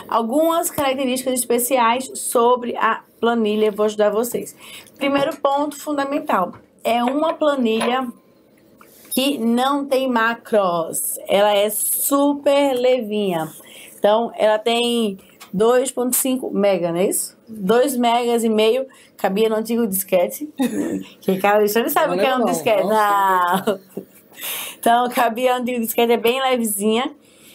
Algumas características especiais sobre a planilha, vou ajudar vocês. Primeiro ponto fundamental, é uma planilha que não tem macros, ela é super levinha. Então, ela tem 2,5 mega, não é isso? 2 megas e meio, cabia no antigo disquete. Que cara, você não sabe o que é um disquete. Não. Então, cabia no antigo disquete, é bem levezinha.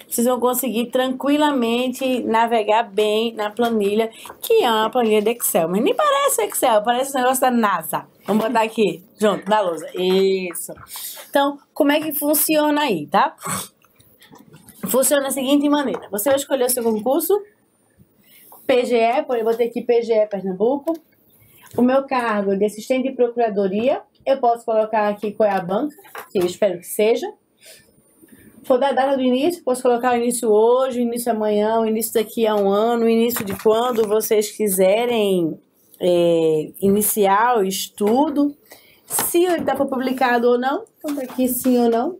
Vocês vão conseguir tranquilamente navegar bem na planilha, que é uma planilha de Excel. Mas nem parece Excel, parece um negócio da NASA. Vamos botar aqui, junto, na lousa. Isso. Então, como é que funciona aí, tá? Funciona da seguinte maneira. Você vai escolher o seu concurso, PGE, por eu vou ter aqui PGE Pernambuco. O meu cargo de assistente de procuradoria, eu posso colocar aqui qual é a banca, que eu espero que seja. For da data do início, posso colocar o início hoje, o início amanhã, o início daqui a um ano, o início de quando vocês quiserem iniciar o estudo. Se está publicado ou não, então tá aqui sim ou não.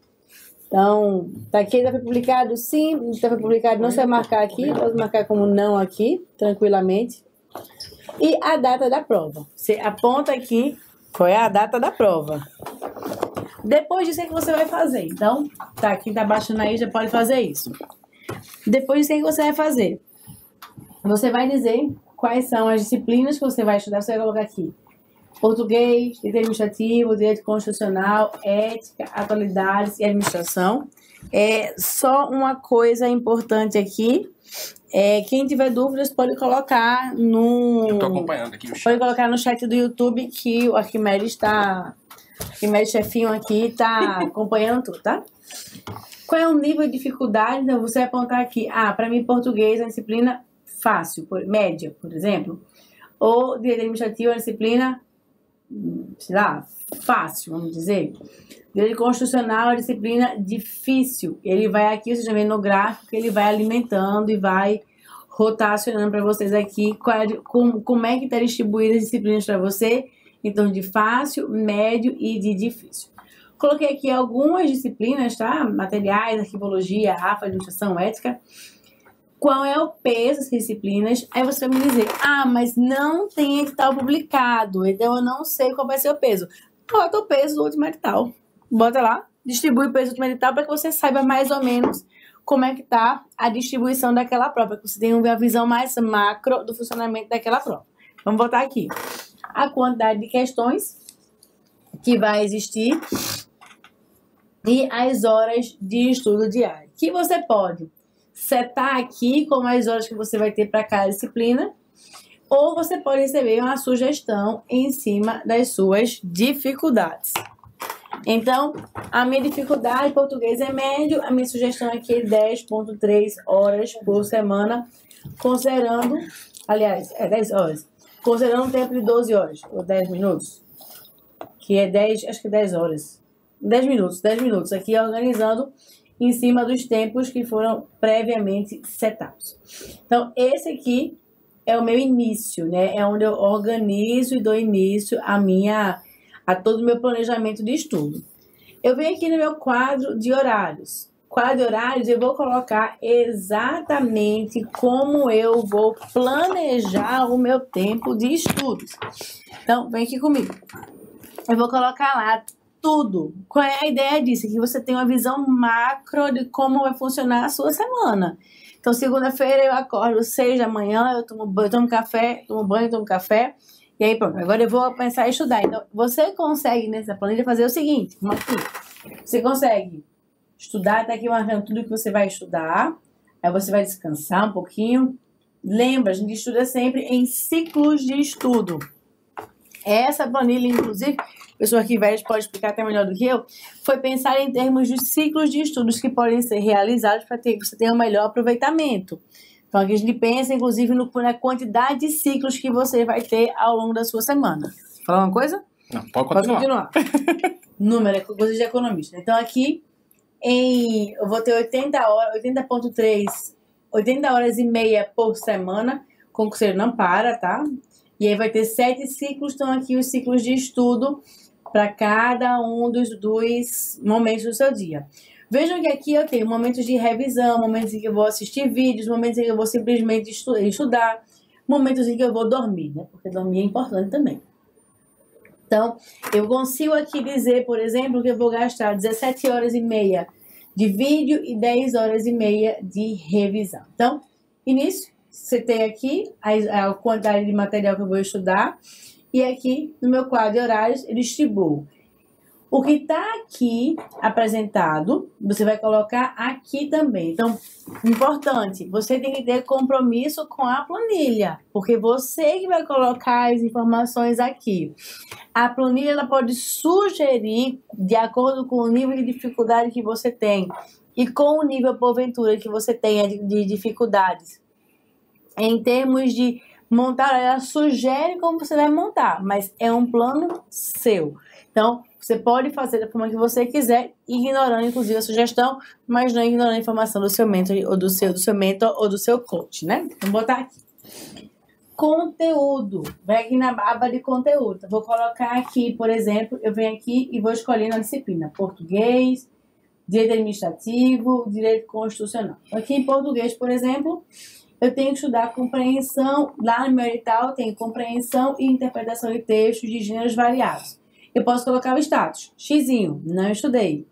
Então, tá aqui, está publicado sim, está publicado não, você vai marcar aqui, pode marcar como não aqui, tranquilamente. E a data da prova. Você aponta aqui qual é a data da prova. Depois disso, o que você vai fazer? Então, tá aqui, tá baixando aí, já pode fazer isso. Depois disso, o que você vai fazer? Você vai dizer quais são as disciplinas que você vai estudar. Você vai colocar aqui: português, direito administrativo, direito constitucional, ética, atualidades e administração. Só uma coisa importante aqui. Quem tiver dúvidas pode colocar no... Eu tô acompanhando aqui o chat. Pode colocar no chat do YouTube que o Arquimedes está... Arquimedes chefinho aqui está acompanhando tudo, tá? Qual é o nível de dificuldade? Então, você vai apontar aqui. Para mim, português é uma disciplina fácil, média, por exemplo. Ou direito administrativo é uma disciplina, sei lá, fácil, vamos dizer. Direito constitucional é uma disciplina difícil. Ele vai aqui, você já vê no gráfico, ele vai alimentando e vai rotacionando para vocês aqui como é que está distribuída as disciplinas para você. Então, de fácil, médio e de difícil. Coloquei aqui algumas disciplinas, tá? Materiais, arquivologia, AFA, administração, ética. Qual é o peso dessas disciplinas? Aí você vai me dizer, mas não tem edital publicado, então eu não sei qual vai ser o peso. Bota o peso do último edital. Bota lá, distribui o peso do último edital para que você saiba mais ou menos como é que tá a distribuição daquela prova, para que você tenha uma visão mais macro do funcionamento daquela prova. Vamos botar aqui a quantidade de questões que vai existir e as horas de estudo diário. Que você pode setar aqui como as horas que você vai ter para cada disciplina, ou você pode receber uma sugestão em cima das suas dificuldades. Então, a minha dificuldade em português é médio, a minha sugestão aqui é 10,3 horas por semana, considerando, aliás, 10 horas, considerando um tempo de 12 horas, ou 10 minutos, que é 10, acho que 10 horas, 10 minutos, aqui organizando em cima dos tempos que foram previamente setados. Então, esse aqui é o meu início, né? É onde eu organizo e dou início a todo o meu planejamento de estudo. Eu venho aqui no meu quadro de horários. Quadro de horários, eu vou colocar exatamente como eu vou planejar o meu tempo de estudos. Então, vem aqui comigo. Eu vou colocar lá tudo. Qual é a ideia disso? Que você tem uma visão macro de como vai funcionar a sua semana. Então, segunda-feira eu acordo 6 da manhã, eu tomo banho, tomo café. E aí, pronto, agora eu vou pensar em estudar. Então, você consegue, nessa planilha, fazer o seguinte, como aqui. Você consegue estudar, tá aqui marcando tudo que você vai estudar. Aí você vai descansar um pouquinho. Lembra, a gente estuda sempre em ciclos de estudo. Essa planilha, inclusive, a pessoa aqui velha pode explicar até melhor do que eu, foi pensar em termos de ciclos de estudos que podem ser realizados para que você tenha um melhor aproveitamento. Então, aqui a gente pensa, inclusive, na quantidade de ciclos que você vai ter ao longo da sua semana. Falar uma coisa? Não, pode continuar. Número, é coisa de economista. Então, aqui, eu vou ter 80 horas e meia por semana. O concurseiro não para, tá? E aí vai ter 7 ciclos. Estão aqui os ciclos de estudo para cada um dos momentos do seu dia. Vejam que aqui eu tenho momentos de revisão, momentos em que eu vou assistir vídeos, momentos em que eu vou simplesmente estudar, momentos em que eu vou dormir, né? Porque dormir é importante também. Então, eu consigo aqui dizer, por exemplo, que eu vou gastar 17 horas e meia de vídeo e 10 horas e meia de revisão. Então, início, você tem aqui a quantidade de material que eu vou estudar e aqui no meu quadro de horários eu distribuo. O que está aqui apresentado, você vai colocar aqui também. Então, importante, você tem que ter compromisso com a planilha, porque você que vai colocar as informações aqui. A planilha ela pode sugerir, de acordo com o nível de dificuldade que você tem e com o nível, porventura, que você tenha de dificuldades. Em termos de montar, ela sugere como você vai montar, mas é um plano seu. Então, você pode fazer da forma que você quiser, ignorando, inclusive, a sugestão, mas não ignorando a informação do seu mentor ou do seu mentor ou do seu coach, né? Vamos botar aqui. Conteúdo. Vai aqui na aba de conteúdo. Eu vou colocar aqui, por exemplo, eu venho aqui e vou escolher na disciplina português, direito administrativo, direito constitucional. Aqui em português, por exemplo, eu tenho que estudar compreensão, lá no meu edital tem compreensão e interpretação de textos de gêneros variados. Eu posso colocar o status, xizinho, não estudei.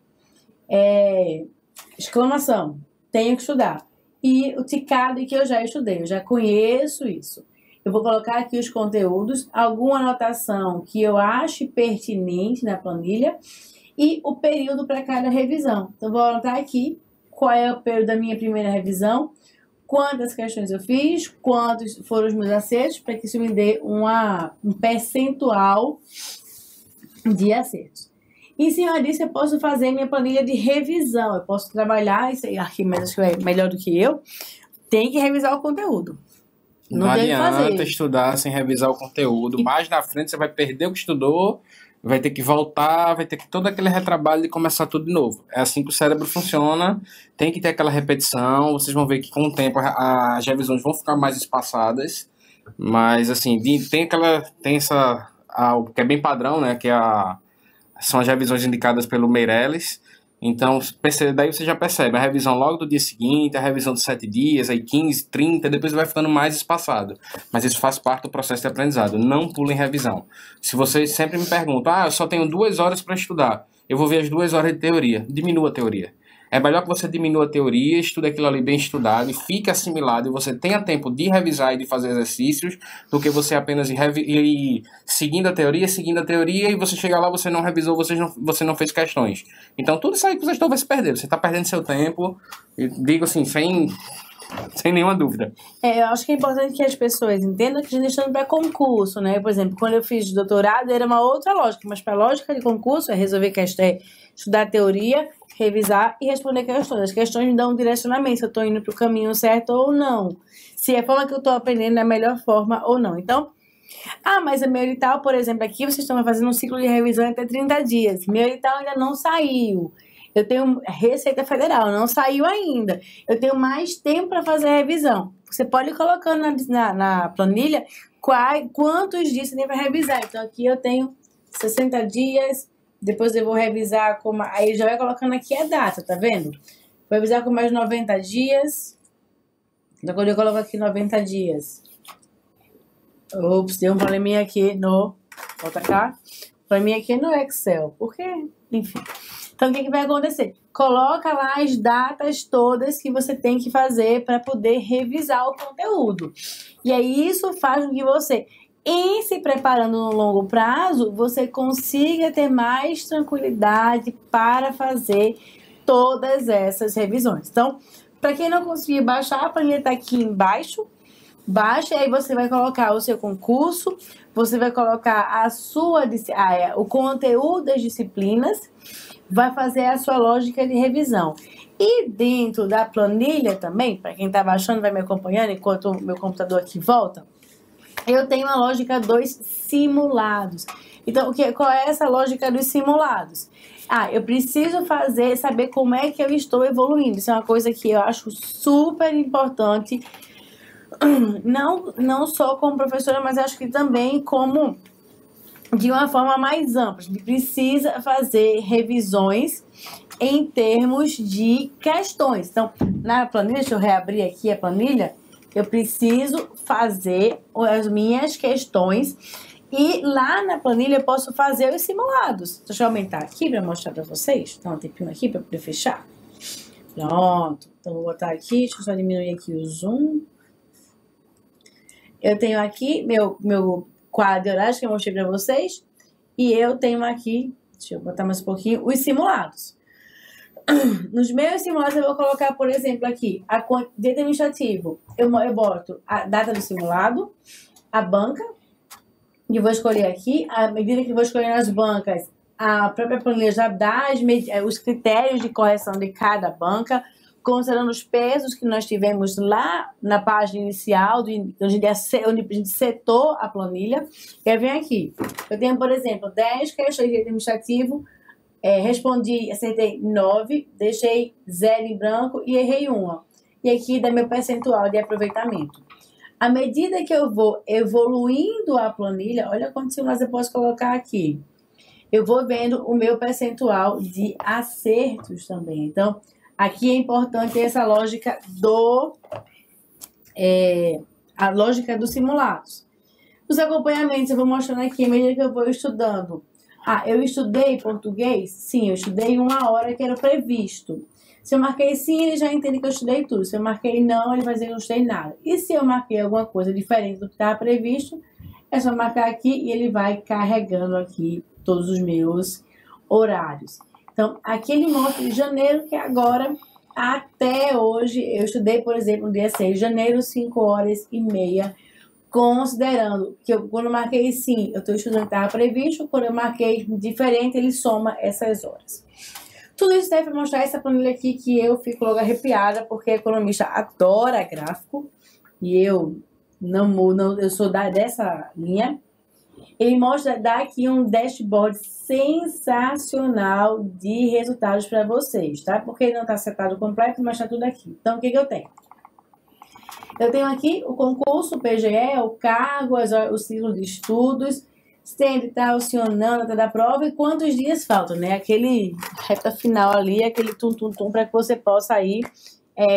Exclamação, tenho que estudar. E o ticado que eu já estudei, eu já conheço isso. Eu vou colocar aqui os conteúdos, alguma anotação que eu ache pertinente na planilha e o período para cada revisão. Então, vou anotar aqui qual é o período da minha primeira revisão, quantas questões eu fiz, quantos foram os meus acertos, para que isso me dê um percentual de acertos. Em cima disso, eu posso fazer minha planilha de revisão. Eu posso trabalhar, isso aí, Arquimedes é melhor do que eu, tem que revisar o conteúdo. Não adianta estudar sem revisar o conteúdo. Mais na frente você vai perder o que estudou, vai ter que voltar, vai ter que todo aquele retrabalho de começar tudo de novo. É assim que o cérebro funciona, tem que ter aquela repetição. Vocês vão ver que com o tempo as revisões vão ficar mais espaçadas, mas assim, tem essa... que é bem padrão, né, são as revisões indicadas pelo Meirelles. Então, daí você já percebe a revisão logo do dia seguinte, a revisão de 7 dias, aí 15, 30, depois vai ficando mais espaçado. Mas isso faz parte do processo de aprendizado. Não pulem revisão. Se vocês sempre me perguntam, eu só tenho 2 horas para estudar, eu vou ver as 2 horas de teoria. Diminua a teoria. É melhor que você diminua a teoria, estude aquilo ali bem estudado e fique assimilado e você tenha tempo de revisar e de fazer exercícios do que você apenas ir seguindo a teoria e você chegar lá, você não revisou, você não fez questões. Então tudo isso aí que você vai se perder. Você está perdendo seu tempo, e digo assim, sem nenhuma dúvida. Eu acho que é importante que as pessoas entendam que a gente está indo para concurso, né? Por exemplo, quando eu fiz doutorado era uma outra lógica, mas para a lógica de concurso é resolver questão, estudar teoria, revisar e responder questões. As questões me dão um direcionamento, se eu estou indo para o caminho certo ou não. Se a forma que eu estou aprendendo é a melhor forma ou não. Então, mas meu edital, por exemplo, aqui vocês estão fazendo um ciclo de revisão até 30 dias. Meu edital ainda não saiu. Eu tenho Receita Federal, não saiu ainda. Eu tenho mais tempo para fazer a revisão. Você pode ir colocando na planilha quantos dias você tem para revisar. Então, aqui eu tenho 60 dias, depois eu vou revisar aí já vai colocando aqui a data, tá vendo? Vou revisar com mais 90 dias. Então, quando eu coloco aqui 90 dias. Ops, deu um probleminha aqui volta cá. Probleminha aqui no Excel. Por quê? Enfim. Então, o que vai acontecer? Coloca lá as datas todas que você tem que fazer para poder revisar o conteúdo. E aí, isso faz com que você, em se preparando no longo prazo, você consiga ter mais tranquilidade para fazer todas essas revisões. Então, para quem não conseguir baixar, a planilha está aqui embaixo. Baixa e aí você vai colocar o seu concurso, você vai colocar o conteúdo das disciplinas, vai fazer a sua lógica de revisão. E dentro da planilha também, para quem está baixando, vai me acompanhando enquanto o meu computador aqui volta, eu tenho a lógica dos simulados. Então, qual é essa lógica dos simulados? Eu preciso saber como é que eu estou evoluindo. Isso é uma coisa que eu acho super importante, não só como professora, mas acho que também como de uma forma mais ampla. A gente precisa fazer revisões em termos de questões. Então, na planilha, deixa eu reabrir aqui a planilha, eu preciso fazer as minhas questões e lá na planilha eu posso fazer os simulados. Deixa eu aumentar aqui para mostrar para vocês. Dá um tempinho aqui para poder fechar. Pronto. Então, vou botar aqui, deixa eu só diminuir aqui o zoom. Eu tenho aqui meu quadro de horários que eu mostrei para vocês. E eu tenho aqui, deixa eu botar mais um pouquinho, os simulados. Nos meus simulados eu vou colocar, por exemplo, aqui, a quantidade administrativo. Eu boto a data do simulado, a banca, e vou escolher aqui, à medida que eu vou escolher nas bancas, a própria planilha já dá os critérios de correção de cada banca, considerando os pesos que nós tivemos lá na página inicial, onde a gente setou a planilha. E aí vem aqui. Eu tenho, por exemplo, 10 questões de administrativo, respondi, acertei 9, deixei 0 em branco e errei uma. E aqui dá meu percentual de aproveitamento. À medida que eu vou evoluindo a planilha, olha quantos simulados eu posso colocar aqui. Eu vou vendo o meu percentual de acertos também. Então, aqui é importante essa lógica a lógica dos simulados. Os acompanhamentos eu vou mostrando aqui à medida que eu vou estudando. Eu estudei português? Sim, eu estudei 1 hora que era previsto. Se eu marquei sim, ele já entende que eu estudei tudo. Se eu marquei não, ele vai dizer que eu não estudei nada. E se eu marquei alguma coisa diferente do que estava previsto, é só marcar aqui e ele vai carregando aqui todos os meus horários. Então, aqui ele mostra de janeiro, que agora, até hoje, eu estudei, por exemplo, no dia 6 de janeiro, 5 horas e meia, considerando que quando eu marquei sim, eu estou estudando que estava previsto, quando eu marquei diferente, ele soma essas horas. Tudo isso deve mostrar essa planilha aqui que eu fico logo arrepiada, porque a economista adora gráfico, e eu eu sou dessa linha. Ele dá aqui um dashboard sensacional de resultados para vocês, tá? Porque ele não está setado completo, mas está tudo aqui. Então, o que eu tenho? Eu tenho aqui o concurso, o PGE, o cargo, o ciclo de estudos, se ele está acionando até da prova e quantos dias faltam, né? Aquele reta final ali, aquele tum-tum-tum para que você possa ir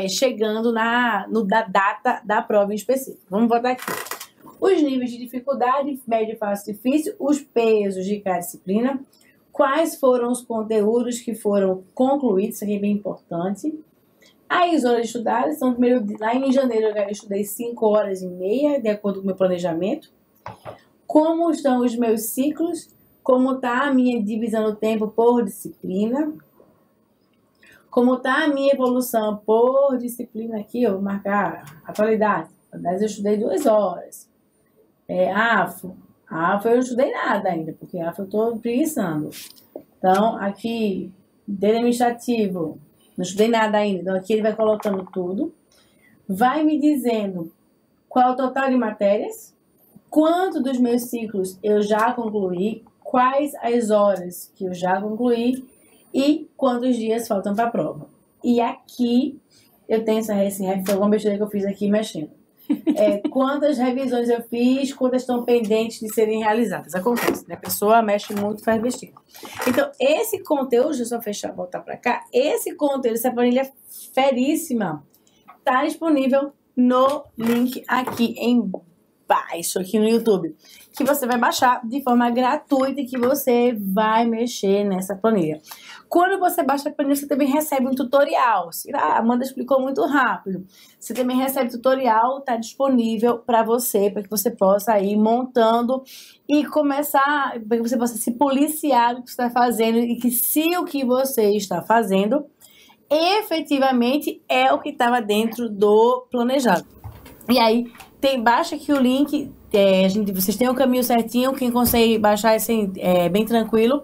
chegando na data da prova em específico. Vamos botar aqui. Os níveis de dificuldade, médio, fácil, difícil, os pesos de cada disciplina, quais foram os conteúdos que foram concluídos, isso aqui é bem importante. As horas estudadas, então, primeiro, lá em janeiro eu estudei 5 horas e meia, de acordo com o meu planejamento. Como estão os meus ciclos, como está a minha divisão do tempo por disciplina, como está a minha evolução por disciplina aqui, eu vou marcar atualidade. Mas eu estudei 2 horas. AFO eu não estudei nada ainda, porque AFO eu estou preguiçando. Então, aqui, dele administrativo, não estudei nada ainda. Então, aqui ele vai colocando tudo. Vai me dizendo qual é o total de matérias, quanto dos meus ciclos eu já concluí, quais as horas que eu já concluí e quantos dias faltam para a prova. E aqui eu tenho foi uma besteira que eu fiz aqui mexendo. Quantas revisões eu fiz, quantas estão pendentes de serem realizadas. Acontece, né? A pessoa mexe muito e faz besteira. Então, esse conteúdo, deixa eu só fechar, voltar para cá. Esse conteúdo, essa planilha feríssima, está disponível no link aqui embaixo, aqui no YouTube, que você vai baixar de forma gratuita e que você vai mexer nessa planilha. Quando você baixa a planilha, você também recebe um tutorial. A Amanda explicou muito rápido. Você também recebe tutorial, está disponível para você, para que você possa ir montando e começar, para que você possa se policiar do que você está fazendo e que se o que você está fazendo efetivamente é o que estava dentro do planejado. E aí, baixa aqui o link, vocês têm o caminho certinho, quem consegue baixar assim, bem tranquilo.